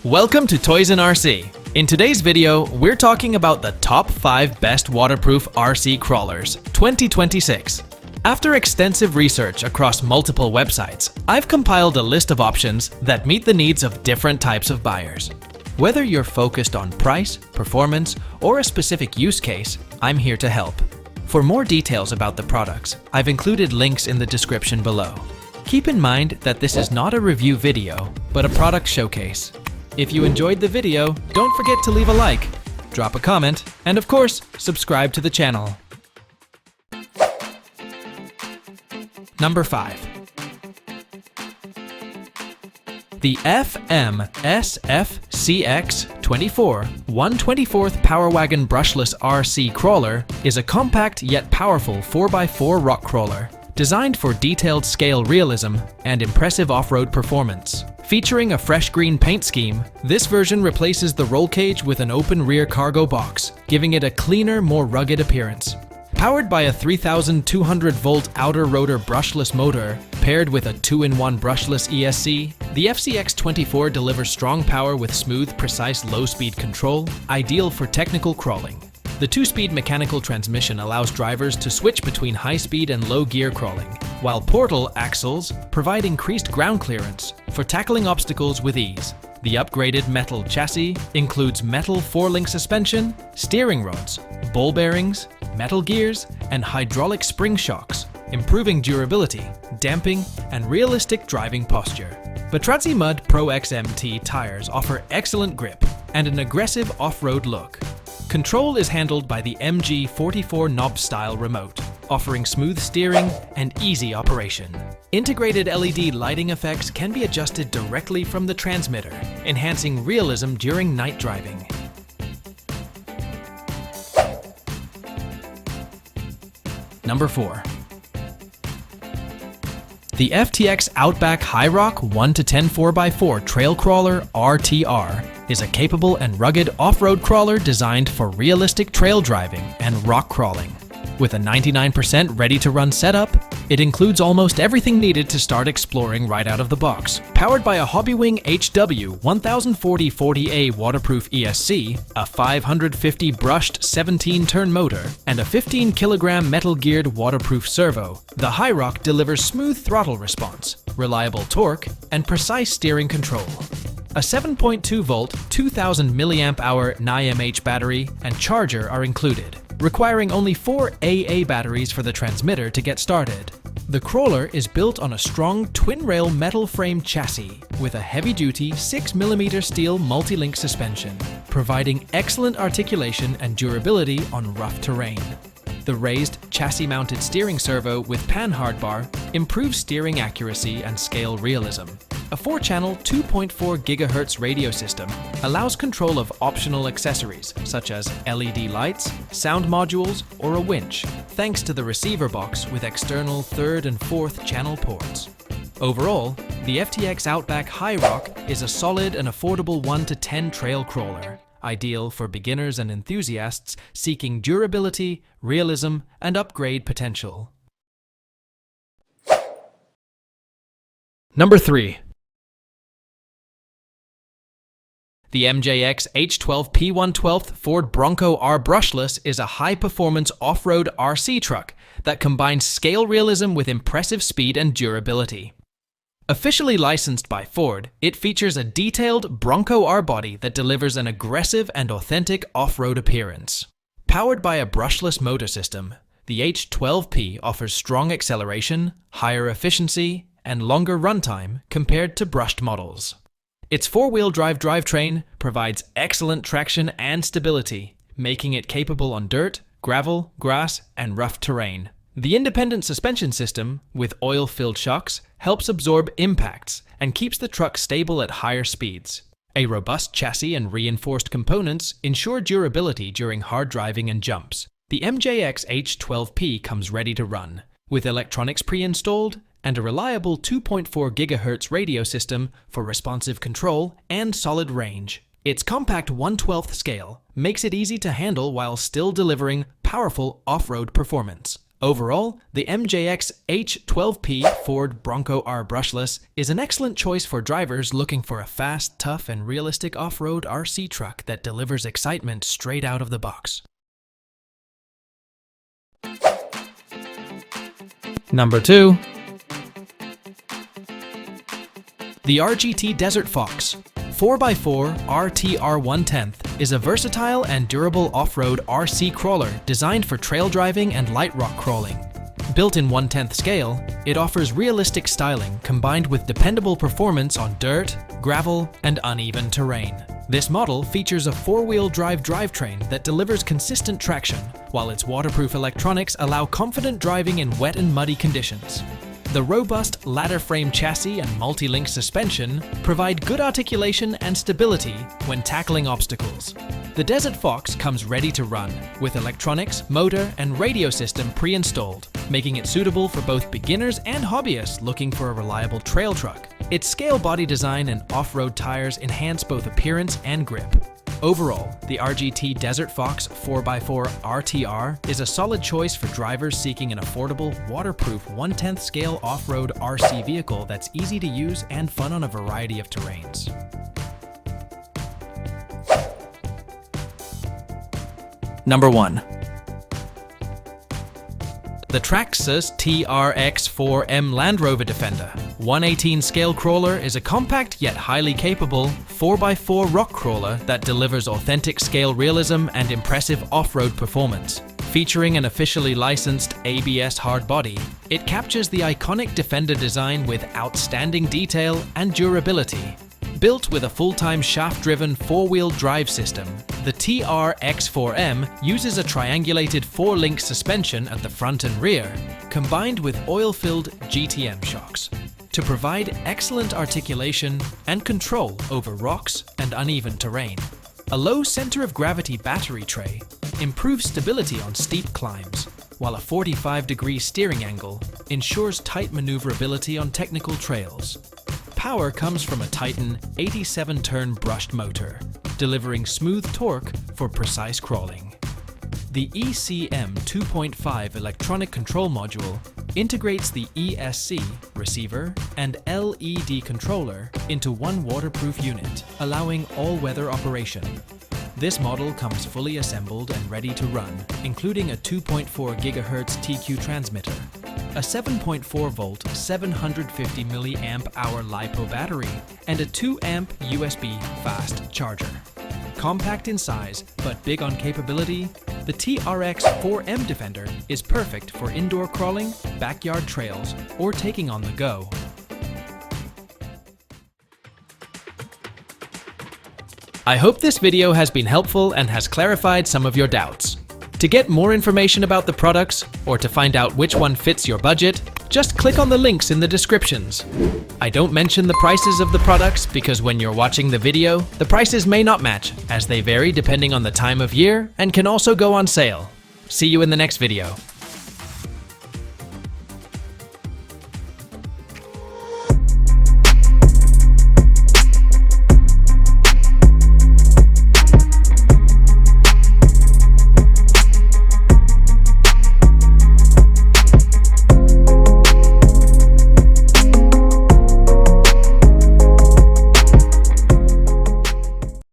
Welcome to Toys in RC. In today's video, we're talking about the top 5 best waterproof RC crawlers 2026. After extensive research across multiple websites, I've compiled a list of options that meet the needs of different types of buyers. Whether you're focused on price, performance, or a specific use case, I'm here to help. For more details about the products, I've included links in the description below. Keep in mind that this is not a review video, but a product showcase. If you enjoyed the video, don't forget to leave a like, drop a comment, and of course, subscribe to the channel. Number 5. The FMSFCX24 1/24th Power Wagon Brushless RC Crawler is a compact yet powerful 4x4 rock crawler, designed for detailed scale realism and impressive off-road performance. Featuring a fresh green paint scheme, this version replaces the roll cage with an open rear cargo box, giving it a cleaner, more rugged appearance. Powered by a 3,200-volt outer rotor brushless motor, paired with a 2-in-1 brushless ESC, the FCX24 delivers strong power with smooth, precise low-speed control, ideal for technical crawling. The 2-speed mechanical transmission allows drivers to switch between high-speed and low-gear crawling, while portal axles provide increased ground clearance for tackling obstacles with ease. The upgraded metal chassis includes metal 4-link suspension, steering rods, ball bearings, metal gears, and hydraulic spring shocks, improving durability, damping, and realistic driving posture. Batrazzi Mud Pro XMT tires offer excellent grip and an aggressive off-road look. Control is handled by the MG44 knob-style remote, offering smooth steering and easy operation. Integrated LED lighting effects can be adjusted directly from the transmitter, enhancing realism during night driving. Number 4. The FTX Outback Hi-Rock 1-10 4x4 Trail Crawler RTR is a capable and rugged off-road crawler designed for realistic trail driving and rock crawling. With a 99% ready-to-run setup, it includes almost everything needed to start exploring right out of the box. Powered by a Hobbywing HW 1040-40A waterproof ESC, a 550 brushed 17-turn motor, and a 15-kilogram metal-geared waterproof servo, the Hi-Rock delivers smooth throttle response, reliable torque, and precise steering control. A 7.2-volt, 2,000 mAh NiMH battery and charger are included, requiring only 4 AA batteries for the transmitter to get started. The crawler is built on a strong twin-rail metal frame chassis with a heavy-duty 6mm steel multi-link suspension, providing excellent articulation and durability on rough terrain. The raised chassis-mounted steering servo with pan hardbar improves steering accuracy and scale realism. A 4-channel 2.4 GHz radio system allows control of optional accessories such as LED lights, sound modules, or a winch, thanks to the receiver box with external 3rd and 4th channel ports. Overall, the FTX Outback Hi-Rock is a solid and affordable 1-10 trail crawler, ideal for beginners and enthusiasts seeking durability, realism, and upgrade potential. Number 3. The MJX H12 P1/12 Ford Bronco R Brushless is a high-performance off-road RC truck that combines scale realism with impressive speed and durability. Officially licensed by Ford, it features a detailed Bronco R body that delivers an aggressive and authentic off-road appearance. Powered by a brushless motor system, the H12P offers strong acceleration, higher efficiency, and longer runtime compared to brushed models. Its 4-wheel drive drivetrain provides excellent traction and stability, making it capable on dirt, gravel, grass, and rough terrain. The independent suspension system, with oil-filled shocks, helps absorb impacts and keeps the truck stable at higher speeds. A robust chassis and reinforced components ensure durability during hard driving and jumps. The MJX H12P comes ready to run, with electronics pre-installed, and a reliable 2.4 GHz radio system for responsive control and solid range. Its compact 1/12 scale makes it easy to handle while still delivering powerful off-road performance. Overall, the MJX H12P Ford Bronco R Brushless is an excellent choice for drivers looking for a fast, tough, and realistic off-road RC truck that delivers excitement straight out of the box. Number 2. The RGT Desert FOX 4x4 RTR 1/10 is a versatile and durable off-road RC crawler designed for trail driving and light rock crawling. Built in 1/10 scale, it offers realistic styling combined with dependable performance on dirt, gravel, and uneven terrain. This model features a 4-wheel drive drivetrain that delivers consistent traction, while its waterproof electronics allow confident driving in wet and muddy conditions. The robust ladder frame chassis and multi-link suspension provide good articulation and stability when tackling obstacles. The Desert FOX comes ready to run, with electronics, motor, and radio system pre-installed, making it suitable for both beginners and hobbyists looking for a reliable trail truck. Its scale body design and off-road tires enhance both appearance and grip. Overall, the RGT Desert FOX 4x4 RTR is a solid choice for drivers seeking an affordable, waterproof 1/10 scale off-road RC vehicle that's easy to use and fun on a variety of terrains. Number 1. The Traxxas TRX4M Land Rover Defender 1/18 scale crawler is a compact yet highly capable 4x4 rock crawler that delivers authentic scale realism and impressive off-road performance. Featuring an officially licensed ABS hard body, it captures the iconic Defender design with outstanding detail and durability. Built with a full-time shaft-driven 4-wheel drive system, the TRX4M uses a triangulated 4-link suspension at the front and rear, combined with oil-filled GTM shocks, to provide excellent articulation and control over rocks and uneven terrain. A low center of gravity battery tray improves stability on steep climbs, while a 45-degree steering angle ensures tight maneuverability on technical trails. Power comes from a Titan 87-turn brushed motor, delivering smooth torque for precise crawling. The ECM 2.5 electronic control module integrates the ESC receiver and LED controller into one waterproof unit, allowing all-weather operation. This model comes fully assembled and ready to run, including a 2.4 GHz TQ transmitter, a 7.4 volt 750 mAh LiPo battery, and a 2 amp USB fast charger. Compact in size but big on capability, the TRX4M Defender is perfect for indoor crawling, backyard trails, or taking on the go. I hope this video has been helpful and has clarified some of your doubts. To get more information about the products, or to find out which one fits your budget, just click on the links in the descriptions. I don't mention the prices of the products because when you're watching the video, the prices may not match, as they vary depending on the time of year and can also go on sale. See you in the next video.